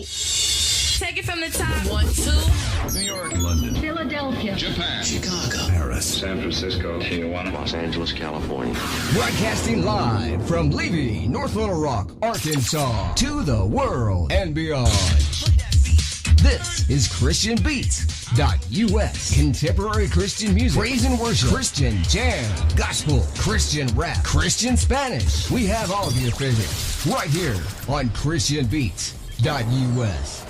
Take it from the top. 1, 2. New York, London, Philadelphia, Japan, Chicago, Paris, San Francisco, Tijuana, Los Angeles, California. Broadcasting live from Levy, North Little Rock, Arkansas, to the world and beyond. This is ChristianBeats.us. Contemporary Christian music, praise and worship, Christian jam, gospel, Christian rap, Christian Spanish. We have all of your favorites right here on ChristianBeats.us.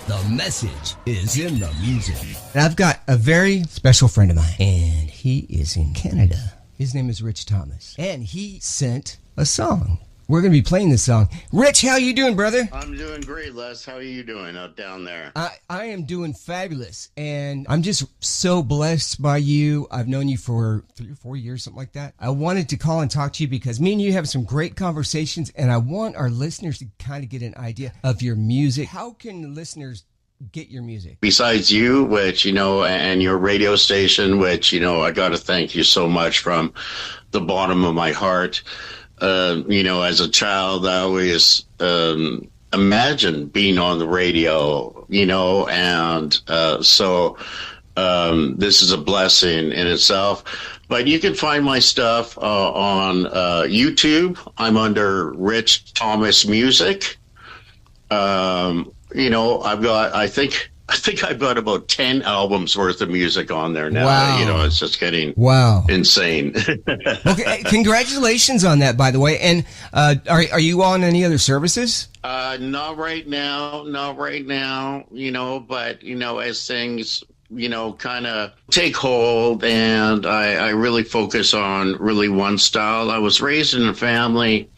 The message is in the music. And I've got a very special friend of mine, and he is in Canada. His name is Rich Thomas, and he sent a song. We're going to be playing this song. Rich, how you doing, brother? I'm doing great, Les. How are you doing out down there? I am doing fabulous, and I'm just so blessed by you. I've known you for 3 or 4 years, something like that. I wanted to call and talk to you because me and you have some great conversations, and I want our listeners to kind of get an idea of your music. How can the listeners get your music? Besides you, which, and your radio station, which, I got to thank you so much from the bottom of my heart. As a child, I always imagined being on the radio, and so this is a blessing in itself. But you can find my stuff on YouTube. I'm under Rich Thomas Music. I think I've got about 10 albums worth of music on there now. Wow. It's just getting insane. Okay, congratulations on that, by the way. And are you on any other services? Not right now, but, as things, kind of take hold, and I really focus on really one style. I was raised in a family,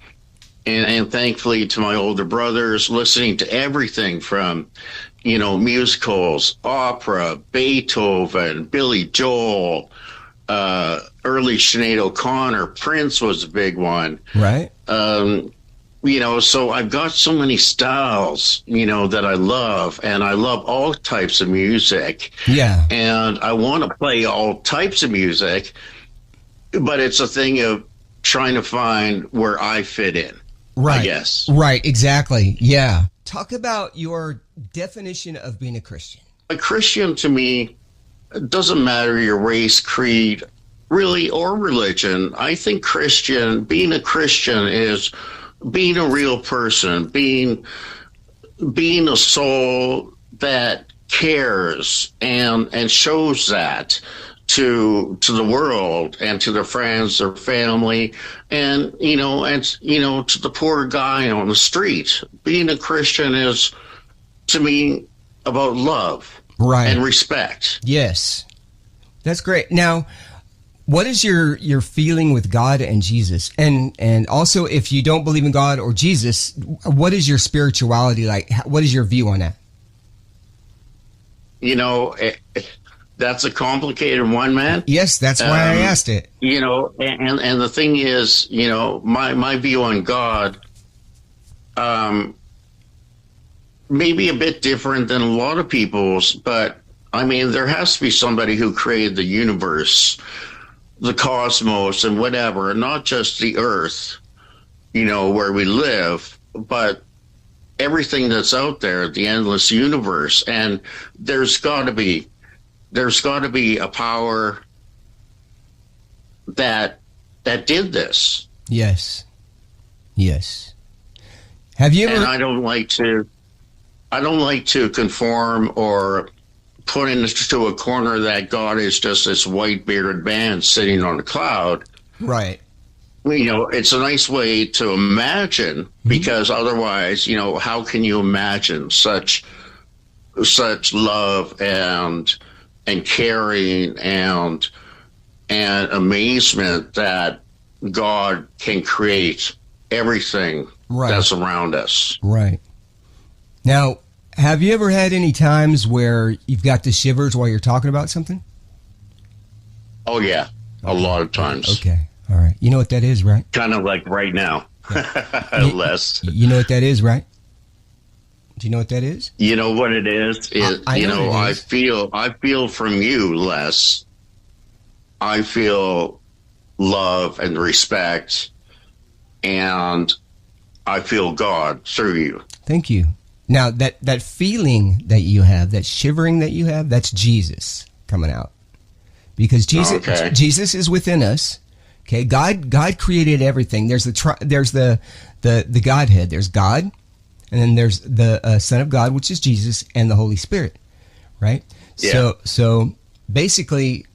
and thankfully to my older brothers, listening to everything from, musicals, opera, Beethoven, Billy Joel, early Sinead O'Connor, Prince was a big one. Right. So I've got so many styles, that I love, and I love all types of music. Yeah. And I want to play all types of music, but it's a thing of trying to find where I fit in. Right. I guess. Right, exactly. Yeah. Talk about your definition of being a Christian. A Christian to me doesn't matter your race, creed, really, or religion. I think being a Christian is being a real person, being a soul that cares and shows that to the world and to their friends, their family, and to the poor guy on the street. Being a Christian is, to me, about love, right, and respect. Yes, that's great. Now, what is your feeling with God and Jesus, and also if you don't believe in God or Jesus, what is your spirituality like? What is your view on that? That's a complicated one, man. Yes, that's why I asked it. And the thing is, my view on God, may be a bit different than a lot of people's, but I mean, there has to be somebody who created the universe, the cosmos, and whatever, and not just the earth, where we live, but everything that's out there, the endless universe. And there's got to be a power that did this. Yes. Have you ever? And I don't like to conform or put into a corner that God is just this white bearded man sitting on a cloud. Right. It's a nice way to imagine, because otherwise, how can you imagine such love and caring and amazement that God can create everything that's around us. Right. Now, have you ever had any times where you've got the shivers while you're talking about something? Oh, yeah. A lot of times. Okay. All right. You know what that is, right? Kind of like right now. Les. You know what that is, right? Do you know what that is? You know what it is? I feel from you, Les. I feel love and respect, and I feel God through you. Thank you. Now that feeling that you have, that shivering that you have, that's Jesus coming out, because Jesus is within us. Okay, God created everything. There's the Godhead. There's God, and then there's the Son of God, which is Jesus, and the Holy Spirit, right? Yeah. So basically,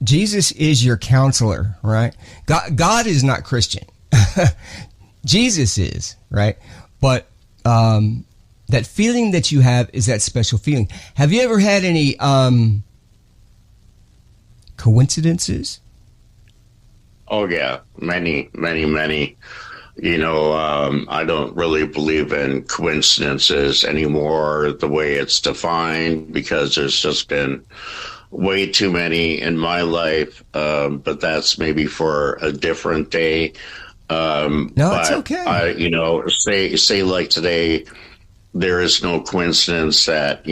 Jesus is your counselor, right? God is not Christian. Jesus is, right? But that feeling that you have is that special feeling. Have you ever had any coincidences? Oh yeah, many. I don't really believe in coincidences anymore, the way it's defined, because there's just been way too many in my life. But that's maybe for a different day. It's okay. Say like today, there is no coincidence that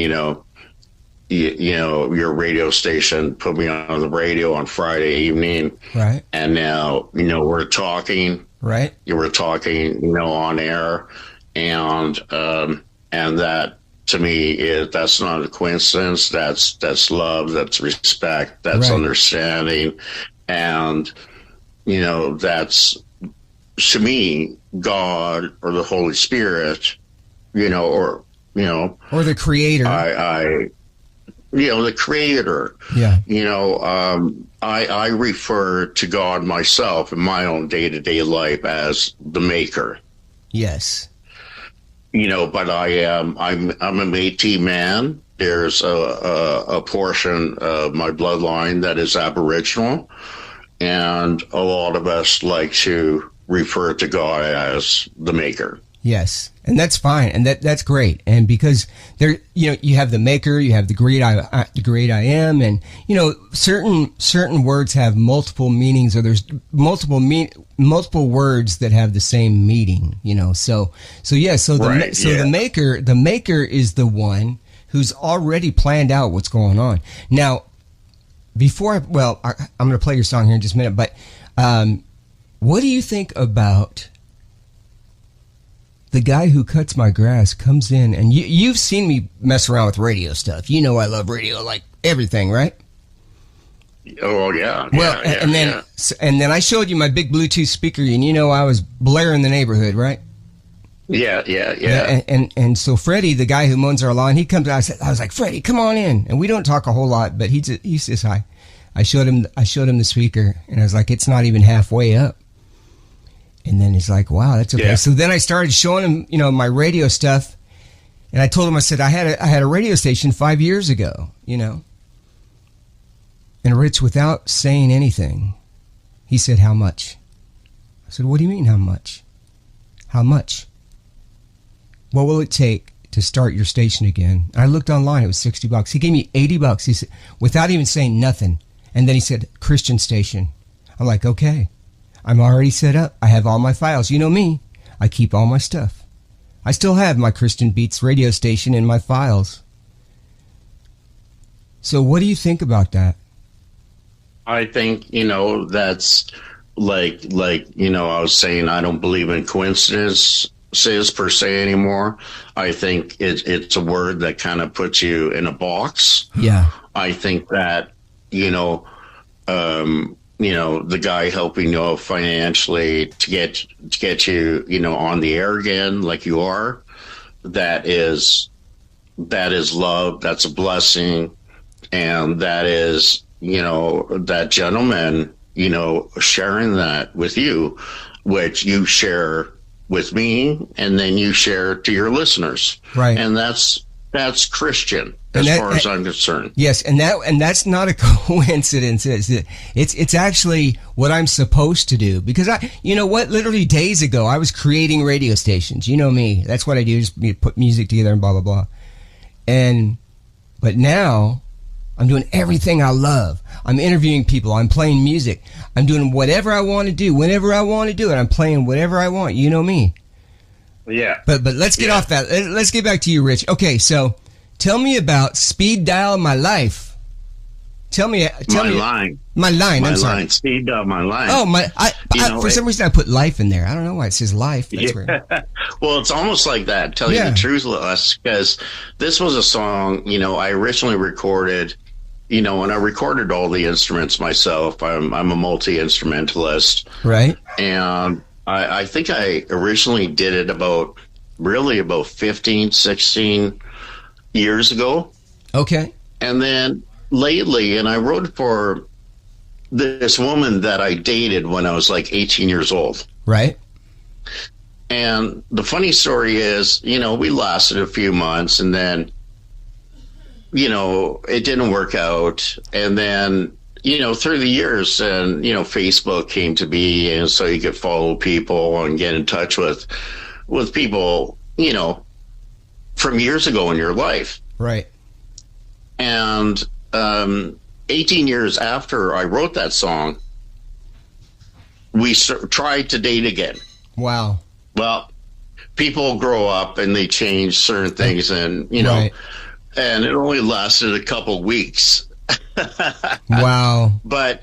your radio station put me on the radio on Friday evening, right? And now we're talking, right? You were talking, on air, and that to me that's not a coincidence. That's love. That's respect. That's understanding, and that's, to me, God or the Holy Spirit, or the Creator. The Creator. Yeah. I refer to God myself in my own day-to-day life as the Maker. Yes. But I'm a Métis man. There's a portion of my bloodline that is Aboriginal, and a lot of us like to refer to God as the Maker. Yes, and that's fine, and that's great. And because there, you have the Maker, you have the great I am, and certain words have multiple meanings, or there's multiple words that have the same meaning. The Maker is the one who's already planned out what's going on. Now, I'm going to play your song here in just a minute, but what do you think about the guy who cuts my grass comes in, and you've seen me mess around with radio stuff. I love radio like everything, right? Oh yeah. Well, and then I showed you my big Bluetooth speaker, and I was blaring the neighborhood, right? Yeah. And so Freddie, the guy who mows our lawn, he comes out. I was like, Freddie, come on in. And we don't talk a whole lot, but he says hi. I showed him the speaker, and I was like, it's not even halfway up. And then he's like, wow, that's okay. Yeah. So then I started showing him, my radio stuff. And I told him, I said, I had a radio station 5 years ago, And Rich, without saying anything, he said, how much? I said, what do you mean, how much? How much? What will it take to start your station again? And I looked online, it was $60. He gave me $80. He said, without even saying nothing. And then he said, Christian station. I'm like, okay. I'm already set up. I have all my files. You know me. I keep all my stuff. I still have my Christian Beats radio station in my files. So what do you think about that? I think, that's like, I was saying, I don't believe in coincidences per se anymore. I think it's a word that kind of puts you in a box. Yeah. I think that, the guy helping you financially to get you, on the air again, like you are, that is love. That's a blessing. And that is, that gentleman, sharing that with you, which you share with me, and then you share to your listeners. Right. And that's Christian, as far as I'm concerned. Yes, and that's not a coincidence. It's actually what I'm supposed to do, because literally days ago I was creating radio stations. You know me, that's what I do, just put music together and blah blah blah. But now I'm doing everything I love. I'm interviewing people. I'm playing music. I'm doing whatever I want to do whenever I want to do it. I'm playing whatever I want. You know me. Yeah. But let's get off that. Let's get back to you, Rich. Okay, so tell me about Speed Dial My Life. Tell me. My line. My line. My I'm sorry. line. Speed up my line. Oh, for some reason I put life in there. I don't know why it says life. That's weird. Well, it's almost like that. Tell you the truth, Les, because this was a song, I originally recorded, and I recorded all the instruments myself. I'm a multi-instrumentalist. Right. And I think I originally did it about 15, 16 years ago. Okay. And then lately, and I wrote for this woman that I dated when I was like 18 years old. Right. And the funny story is, we lasted a few months and then, it didn't work out. And then, through the years and, Facebook came to be. And so you could follow people and get in touch with people, from years ago in your life. Right. And 18 years after I wrote that song, we tried to date again. Wow. Well, people grow up and they change certain things, and Right. and it only lasted a couple weeks. Wow. But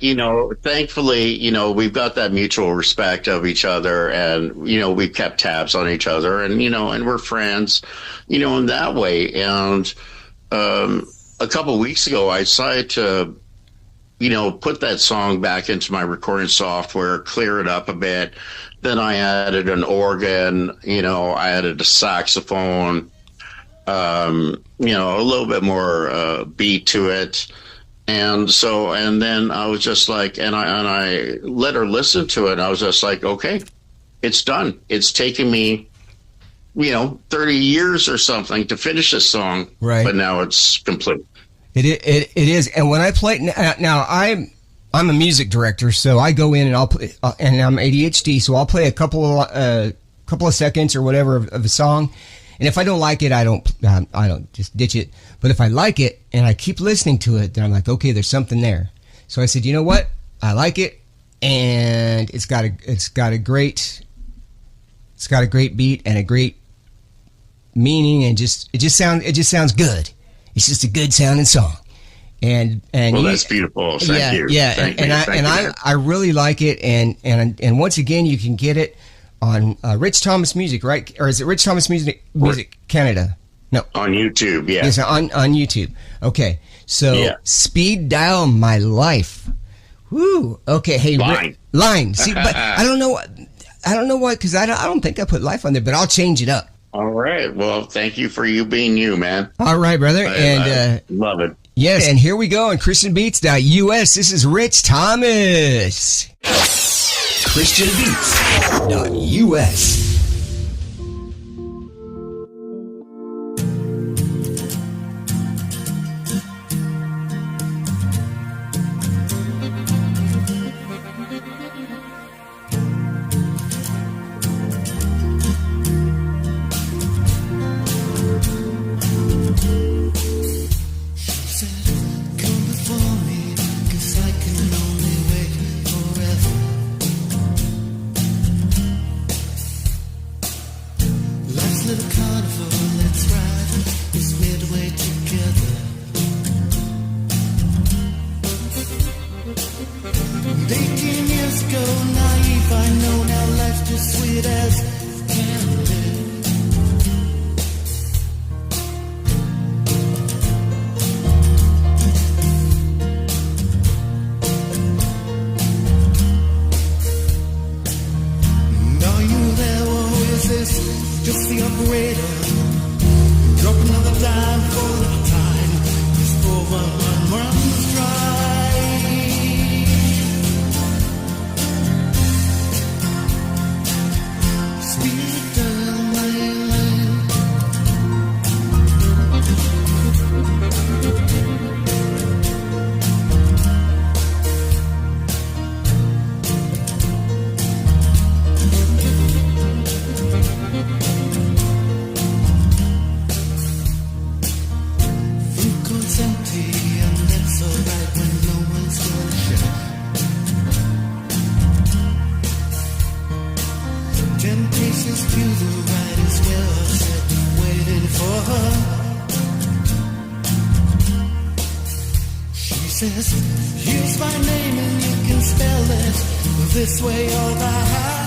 thankfully, we've got that mutual respect of each other, and we kept tabs on each other, and and we're friends, in that way. And a couple weeks ago, I decided to, put that song back into my recording software, clear it up a bit. Then I added an organ, I added a saxophone, a little bit more beat to it. And then I was just like, and I let her listen to it. I was just like, okay, it's done. It's taken me, 30 years or something to finish this song. Right. But now it's complete. It is. And when I play now, I'm a music director, so I go in and I'll play, and I'm ADHD, so I'll play a couple of seconds or whatever of a song. And if I don't like it, I don't just ditch it. But if I like it and I keep listening to it, then I'm like, okay, there's something there. So I said, you know what? I like it, and it's got a great beat and a great meaning, and it just sounds good. It's just a good sounding song. And that's beautiful. Thank you. Yeah, Thank and you. I really like it. And once again, you can get it on Rich Thomas Music, right? Or is it Rich Thomas Music Canada? No, on YouTube. Yeah, yes, on YouTube. Okay, so Speed Dial My Life. Woo. Okay, hey, line. See, but I don't know why, because I don't think I put life on there, but I'll change it up. All right. Well, thank you for you being you, man. All right, brother. I love it. Yes, and here we go on ChristianBeats.us. This is Rich Thomas. ChristianBeats.us. exist. Use my name and you can spell it this way or that.